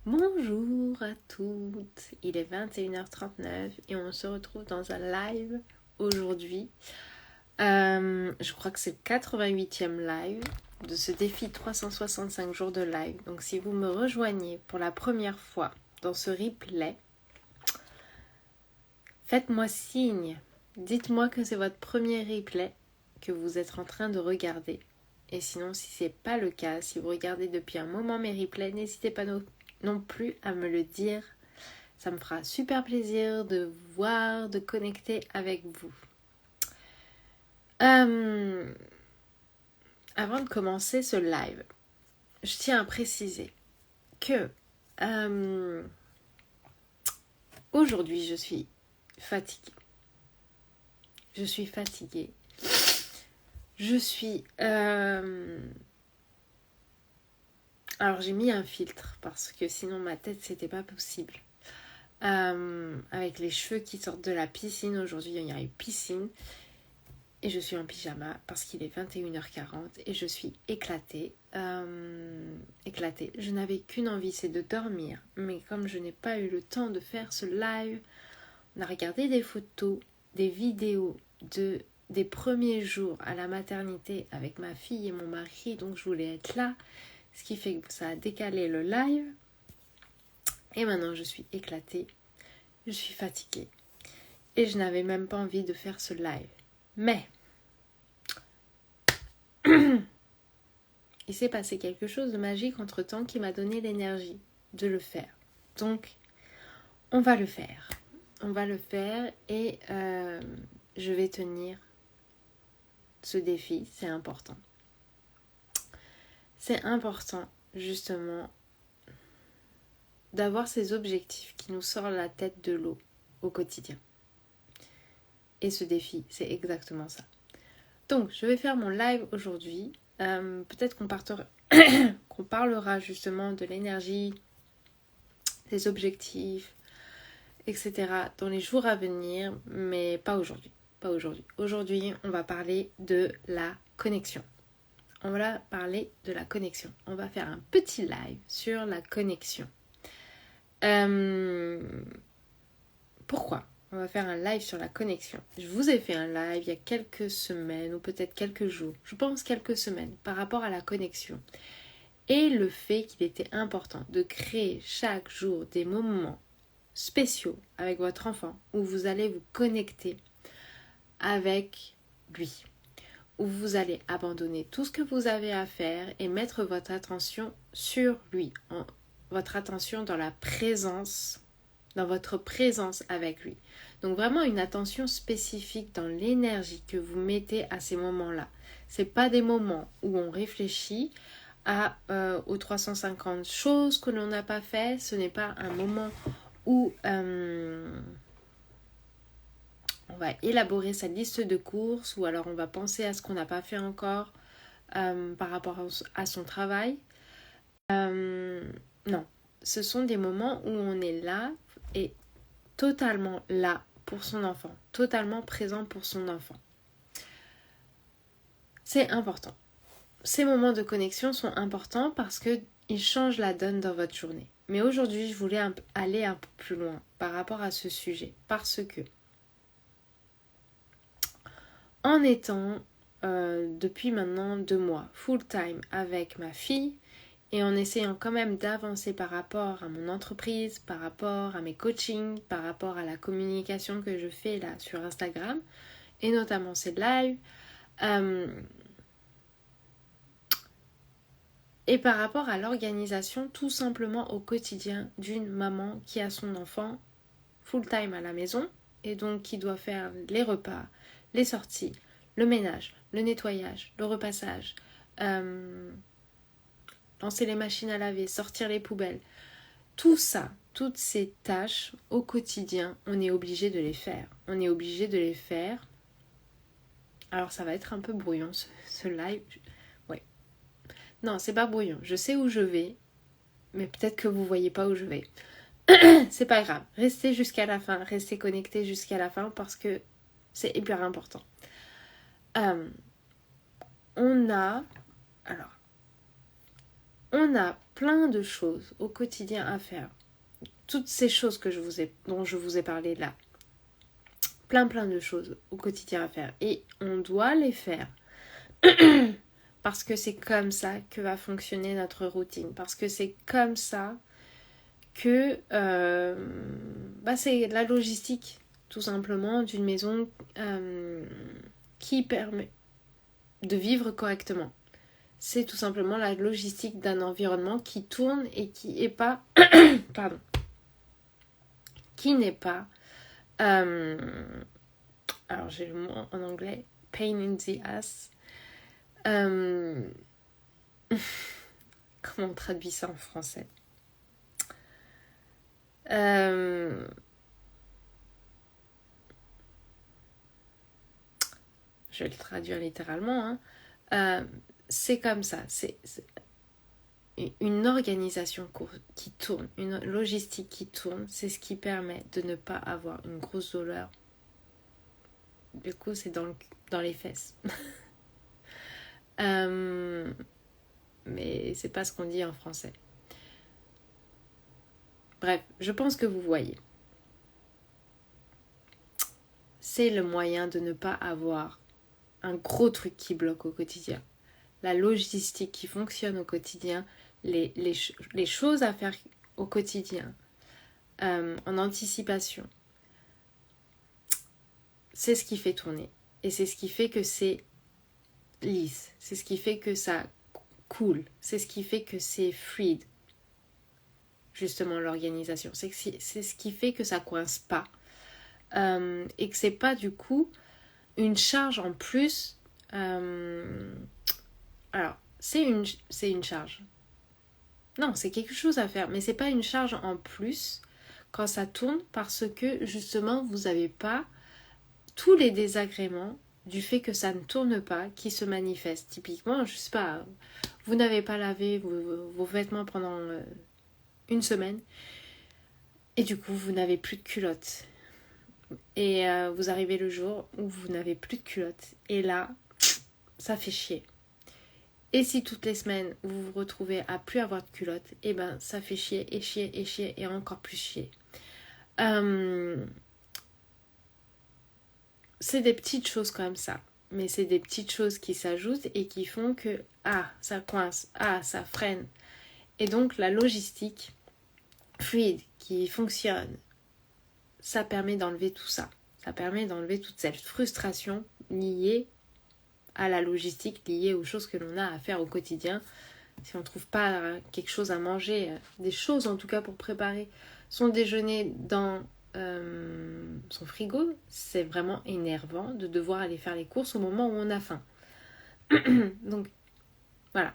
Bonjour à toutes, il est 21h39 et on se retrouve dans un live aujourd'hui. Je crois que c'est le 88e live de ce défi 365 jours de live. Donc si vous me rejoignez pour la première fois dans ce replay, faites-moi signe. Dites-moi que c'est votre premier replay que vous êtes en train de regarder. Et sinon, si ce n'est pas le cas, si vous regardez depuis un moment mes replays, n'hésitez pas non plus à me le dire. Ça me fera super plaisir de vous voir, de connecter avec vous. Avant de commencer ce live, je tiens à préciser que aujourd'hui je suis fatiguée. Je suis fatiguée. Alors j'ai mis un filtre parce que sinon ma tête c'était pas possible. Avec les cheveux qui sortent de la piscine. Aujourd'hui il y a eu piscine. Et je suis en pyjama parce qu'il est 21h40 et je suis éclatée. Je n'avais qu'une envie, c'est de dormir. Mais comme je n'ai pas eu le temps de faire ce live, on a regardé des photos, des vidéos des premiers jours à la maternité avec ma fille et mon mari. Donc je voulais être là, ce qui fait que ça a décalé le live. Et maintenant je suis éclatée, je suis fatiguée. Et je n'avais même pas envie de faire ce live. Mais il s'est passé quelque chose de magique entre-temps qui m'a donné l'énergie de le faire. Donc, on va le faire. On va le faire et je vais tenir ce défi. C'est important. C'est important, justement, d'avoir ces objectifs qui nous sortent la tête de l'eau au quotidien. Et ce défi, c'est exactement ça. Donc, je vais faire mon live aujourd'hui. Peut-être qu'on parlera justement de l'énergie, des objectifs, etc. dans les jours à venir, mais pas aujourd'hui. Pas aujourd'hui. Aujourd'hui, on va parler de la connexion. On va parler de la connexion. On va faire un petit live sur la connexion. Pourquoi on va faire un live sur la connexion? Je vous ai fait un live il y a quelques semaines ou peut-être quelques jours. Je pense quelques semaines par rapport à la connexion. Et le fait qu'il était important de créer chaque jour des moments spéciaux avec votre enfant où vous allez vous connecter avec lui, où vous allez abandonner tout ce que vous avez à faire et mettre votre attention sur lui, votre attention dans la présence, dans votre présence avec lui. Donc vraiment une attention spécifique dans l'énergie que vous mettez à ces moments-là. C'est pas des moments où on réfléchit aux 350 choses que l'on n'a pas fait. Ce n'est pas un moment où on va élaborer sa liste de courses ou alors on va penser à ce qu'on n'a pas fait encore par rapport à son travail. Non, ce sont des moments où on est là et totalement là pour son enfant, totalement présent pour son enfant. C'est important. Ces moments de connexion sont importants parce qu'ils changent la donne dans votre journée. Mais aujourd'hui, je voulais aller un peu plus loin par rapport à ce sujet. Parce que, en étant depuis maintenant 2 mois full-time avec ma fille et en essayant quand même d'avancer par rapport à mon entreprise, par rapport à mes coachings, par rapport à la communication que je fais là sur Instagram et notamment ces lives, et par rapport à l'organisation tout simplement au quotidien d'une maman qui a son enfant full-time à la maison et donc qui doit faire les repas, les sorties, le ménage, le nettoyage, le repassage, lancer les machines à laver, sortir les poubelles. Tout ça, toutes ces tâches au quotidien, on est obligé de les faire. On est obligé de les faire. Alors ça va être un peu brouillon ce live. Ouais. Non, c'est pas brouillon. Je sais où je vais, mais peut-être que vous voyez pas où je vais. C'est pas grave. Restez jusqu'à la fin. Restez connectés jusqu'à la fin parce que c'est hyper important. On a... Alors, on a plein de choses au quotidien à faire. Toutes ces choses dont je vous ai parlé là. Plein de choses au quotidien à faire. Et on doit les faire. Parce que c'est comme ça que va fonctionner notre routine. Parce que c'est comme ça que c'est la logistique, tout simplement, d'une maison qui permet de vivre correctement. C'est tout simplement la logistique d'un environnement qui tourne et qui est pas pardon, qui n'est pas alors j'ai le mot en anglais, pain in the ass. Comment on traduit ça en français? Je vais le traduire littéralement. C'est comme ça. C'est une organisation qui tourne, une logistique qui tourne. C'est ce qui permet de ne pas avoir une grosse douleur. Du coup, c'est dans les fesses. Mais c'est pas ce qu'on dit en français. Bref, je pense que vous voyez. C'est le moyen de ne pas avoir un gros truc qui bloque au quotidien. La logistique qui fonctionne au quotidien, les choses à faire au quotidien, en anticipation. C'est ce qui fait tourner. Et c'est ce qui fait que c'est lisse. C'est ce qui fait que ça coule. C'est ce qui fait que c'est fluide. Justement, l'organisation. C'est ce qui fait que ça coince pas. Et que c'est pas du coup une charge en plus. Alors, c'est une charge. Non, c'est quelque chose à faire, mais c'est pas une charge en plus quand ça tourne parce que justement vous n'avez pas tous les désagréments du fait que ça ne tourne pas qui se manifestent. Typiquement, je sais pas, vous n'avez pas lavé vos vêtements pendant une semaine et du coup vous n'avez plus de culottes. Et vous arrivez le jour où vous n'avez plus de culottes et là, ça fait chier. Et si toutes les semaines vous vous retrouvez à plus avoir de culottes, et ben ça fait chier et chier et chier et encore plus chier. C'est des petites choses comme ça, mais c'est des petites choses qui s'ajoutent et qui font que ça coince, ça freine. Et donc la logistique fluide qui fonctionne, ça permet d'enlever tout ça. Ça permet d'enlever toute cette frustration liée à la logistique, liée aux choses que l'on a à faire au quotidien. Si on ne trouve pas quelque chose à manger, des choses en tout cas pour préparer son déjeuner dans son frigo, c'est vraiment énervant de devoir aller faire les courses au moment où on a faim. Donc voilà,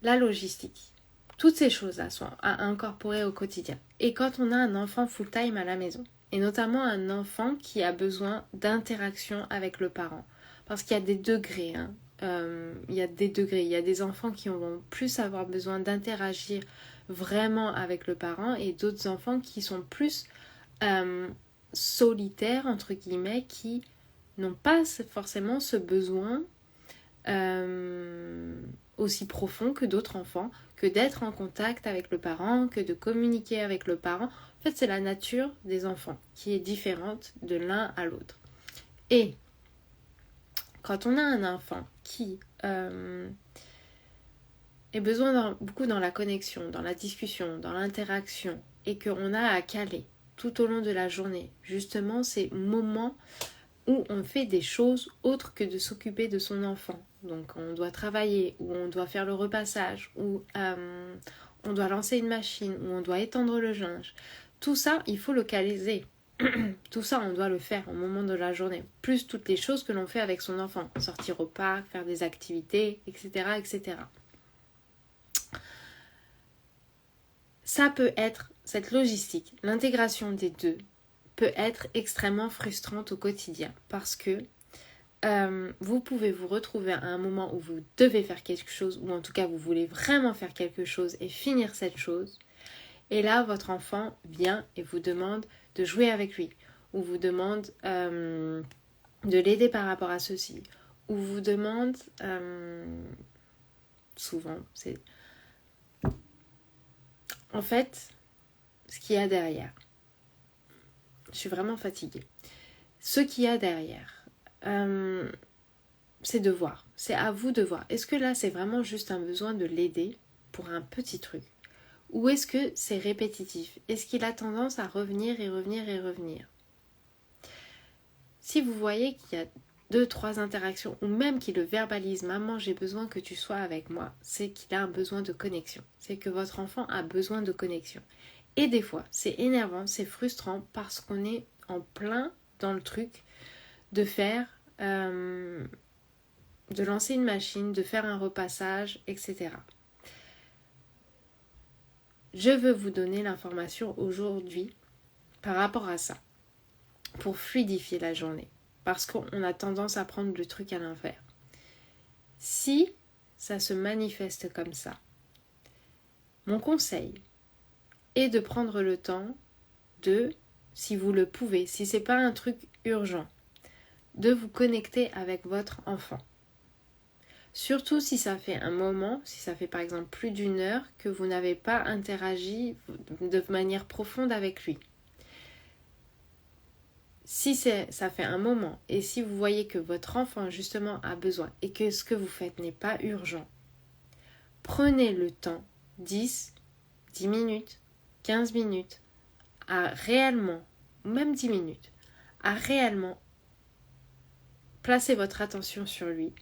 la logistique, toutes ces choses-là sont à incorporer au quotidien. Et quand on a un enfant full-time à la maison, et notamment un enfant qui a besoin d'interaction avec le parent, parce qu'il y a des degrés, il y a des enfants qui vont plus avoir besoin d'interagir vraiment avec le parent et d'autres enfants qui sont plus solitaires, entre guillemets, qui n'ont pas forcément ce besoin aussi profond que d'autres enfants, que d'être en contact avec le parent, que de communiquer avec le parent. En fait, c'est la nature des enfants qui est différente de l'un à l'autre. Et quand on a un enfant qui est besoin beaucoup dans la connexion, dans la discussion, dans l'interaction, et qu'on a à caler tout au long de la journée, justement ces moments où on fait des choses autres que de s'occuper de son enfant. Donc on doit travailler, ou on doit faire le repassage, ou on doit lancer une machine, ou on doit étendre le linge. Tout ça, il faut localiser. Tout ça, on doit le faire au moment de la journée. Plus toutes les choses que l'on fait avec son enfant. Sortir au parc, faire des activités, etc. etc. Ça peut être, cette logistique, l'intégration des deux, peut être extrêmement frustrante au quotidien. Parce que vous pouvez vous retrouver à un moment où vous devez faire quelque chose, ou en tout cas vous voulez vraiment faire quelque chose et finir cette chose. Et là, votre enfant vient et vous demande de jouer avec lui, ou vous demande de l'aider par rapport à ceci, ou vous demande, souvent, c'est En fait, ce qu'il y a derrière, je suis vraiment fatiguée. Ce qu'il y a derrière, c'est de voir. C'est à vous de voir. Est-ce que là, c'est vraiment juste un besoin de l'aider pour un petit truc? Ou est-ce que c'est répétitif? Est-ce qu'il a tendance à revenir et revenir et revenir? Si vous voyez qu'il y a 2-3 interactions, ou même qu'il le verbalise, maman, j'ai besoin que tu sois avec moi, c'est qu'il a un besoin de connexion. C'est que votre enfant a besoin de connexion. Et des fois, c'est énervant, c'est frustrant parce qu'on est en plein dans le truc de faire, de lancer une machine, de faire un repassage, etc. Je veux vous donner l'information aujourd'hui par rapport à ça, pour fluidifier la journée. Parce qu'on a tendance à prendre le truc à l'envers. Si ça se manifeste comme ça, mon conseil est de prendre le temps de, si vous le pouvez, si c'est pas un truc urgent, de vous connecter avec votre enfant. Surtout si ça fait un moment, si ça fait par exemple plus d'une heure que vous n'avez pas interagi de manière profonde avec lui. Si ça fait un moment et si vous voyez que votre enfant justement a besoin et que ce que vous faites n'est pas urgent, prenez le temps, 10 minutes, 15 minutes, à réellement, même 10 minutes, à réellement placer votre attention sur lui,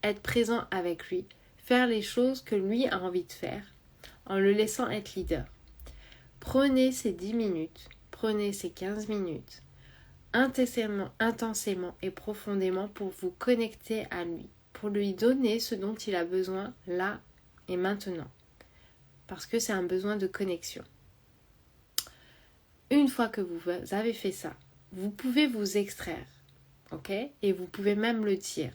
être présent avec lui, faire les choses que lui a envie de faire, en le laissant être leader. Prenez ces 10 minutes, prenez ces 15 minutes, intensément et profondément pour vous connecter à lui, pour lui donner ce dont il a besoin là et maintenant. Parce que c'est un besoin de connexion. Une fois que vous avez fait ça, vous pouvez vous extraire, ok? Et vous pouvez même le dire.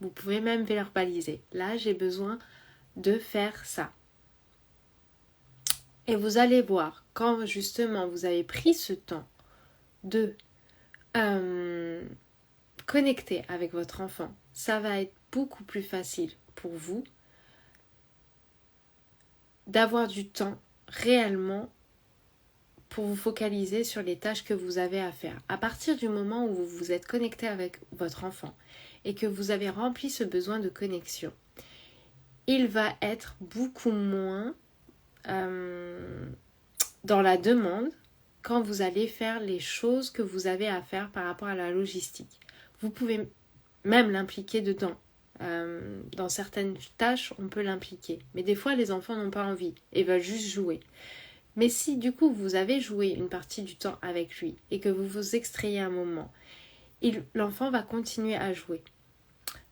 Vous pouvez même verbaliser. Là, j'ai besoin de faire ça. Et vous allez voir, quand justement vous avez pris ce temps de connecter avec votre enfant, ça va être beaucoup plus facile pour vous d'avoir du temps réellement pour vous focaliser sur les tâches que vous avez à faire. À partir du moment où vous vous êtes connecté avec votre enfant et que vous avez rempli ce besoin de connexion, il va être beaucoup moins dans la demande quand vous allez faire les choses que vous avez à faire par rapport à la logistique. Vous pouvez même l'impliquer dedans. Dans certaines tâches, on peut l'impliquer. Mais des fois, les enfants n'ont pas envie et veulent juste jouer. Mais si du coup, vous avez joué une partie du temps avec lui et que vous vous extrayez un moment, l'enfant va continuer à jouer.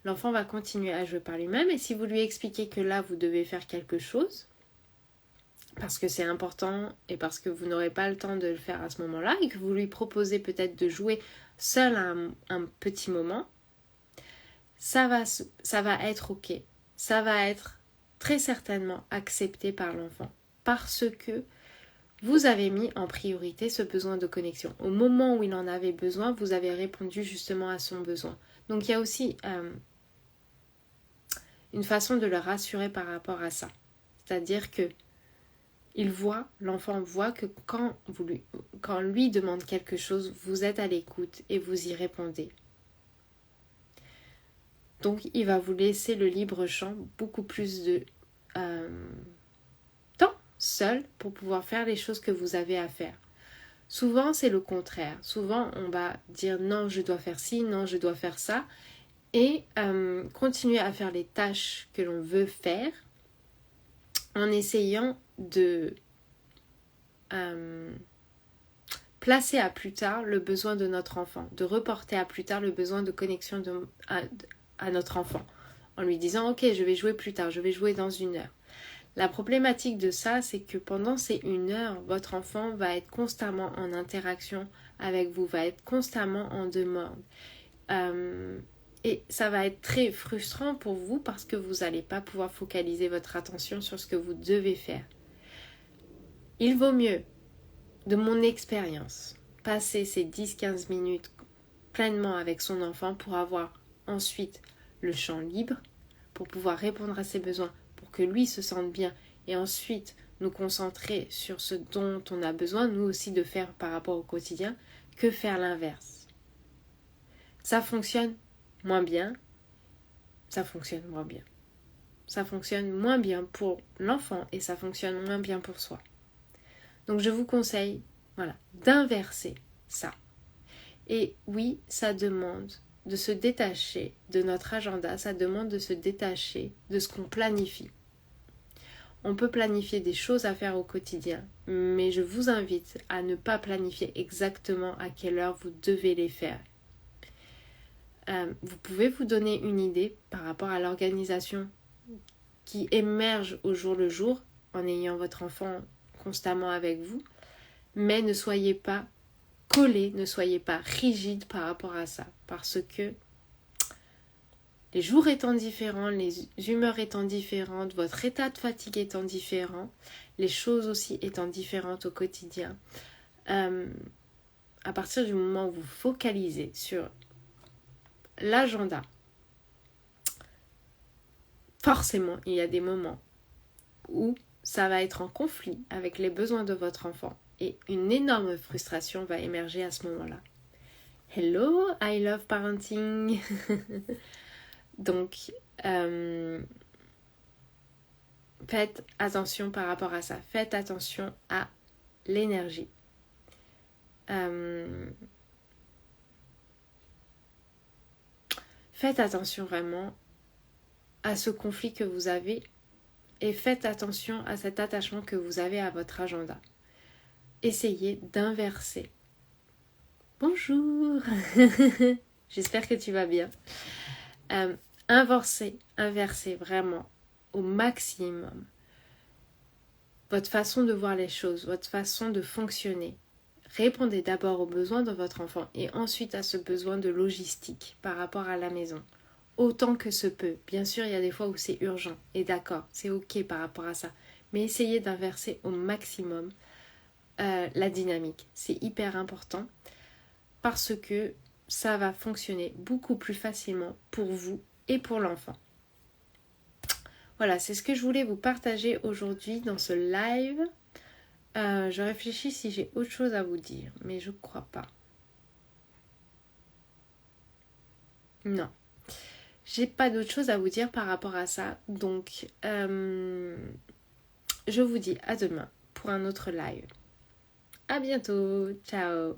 L'enfant va continuer à jouer par lui-même et si vous lui expliquez que là, vous devez faire quelque chose, parce que c'est important et parce que vous n'aurez pas le temps de le faire à ce moment-là et que vous lui proposez peut-être de jouer seul un petit moment, ça va être ok. Ça va être très certainement accepté par l'enfant parce que vous avez mis en priorité ce besoin de connexion. Au moment où il en avait besoin, vous avez répondu justement à son besoin. Donc il y a aussi une façon de le rassurer par rapport à ça. C'est-à-dire que l'enfant voit que quand lui demande quelque chose, vous êtes à l'écoute et vous y répondez. Donc il va vous laisser le libre champ, beaucoup plus de temps seul pour pouvoir faire les choses que vous avez à faire. Souvent c'est le contraire. Souvent on va dire non je dois faire ci, non je dois faire ça et continuer à faire les tâches que l'on veut faire en essayant de placer à plus tard le besoin de notre enfant, de reporter à plus tard le besoin de connexion à notre enfant, en lui disant ok je vais jouer plus tard, je vais jouer dans 1 heure. La problématique de ça, c'est que pendant ces 1 heure, votre enfant va être constamment en interaction avec vous, va être constamment en demande. Et ça va être très frustrant pour vous parce que vous n'allez pas pouvoir focaliser votre attention sur ce que vous devez faire. Il vaut mieux, de mon expérience, passer ces 10-15 minutes pleinement avec son enfant pour avoir ensuite le champ libre, pour pouvoir répondre à ses besoins, pour que lui se sente bien et ensuite nous concentrer sur ce dont on a besoin, nous aussi, de faire par rapport au quotidien, que faire l'inverse. Ça fonctionne moins bien, ça fonctionne moins bien. Ça fonctionne moins bien pour l'enfant et ça fonctionne moins bien pour soi. Donc je vous conseille, d'inverser ça. Et oui, ça demande de se détacher de notre agenda, ça demande de se détacher de ce qu'on planifie. On peut planifier des choses à faire au quotidien, mais je vous invite à ne pas planifier exactement à quelle heure vous devez les faire. Vous pouvez vous donner une idée par rapport à l'organisation qui émerge au jour le jour en ayant votre enfant constamment avec vous, mais ne soyez pas collé, ne soyez pas rigide par rapport à ça, parce que les jours étant différents, les humeurs étant différentes, votre état de fatigue étant différent, les choses aussi étant différentes au quotidien, à partir du moment où vous focalisez sur l'agenda, forcément, il y a des moments où ça va être en conflit avec les besoins de votre enfant et une énorme frustration va émerger à ce moment-là. Hello, I love parenting. Donc, faites attention par rapport à ça. Faites attention à l'énergie. Faites attention vraiment à ce conflit que vous avez et faites attention à cet attachement que vous avez à votre agenda. Essayez d'inverser. Bonjour. J'espère que tu vas bien. Inversez vraiment au maximum votre façon de voir les choses, votre façon de fonctionner. Répondez d'abord aux besoins de votre enfant et ensuite à ce besoin de logistique par rapport à la maison. Autant que se peut. Bien sûr, il y a des fois où c'est urgent. Et d'accord, c'est ok par rapport à ça. Mais essayez d'inverser au maximum la dynamique. C'est hyper important parce que ça va fonctionner beaucoup plus facilement pour vous et pour l'enfant. Voilà, c'est ce que je voulais vous partager aujourd'hui dans ce live. Je réfléchis si j'ai autre chose à vous dire, mais je crois pas. Non. J'ai pas d'autre chose à vous dire par rapport à ça. Donc, je vous dis à demain pour un autre live. À bientôt. Ciao.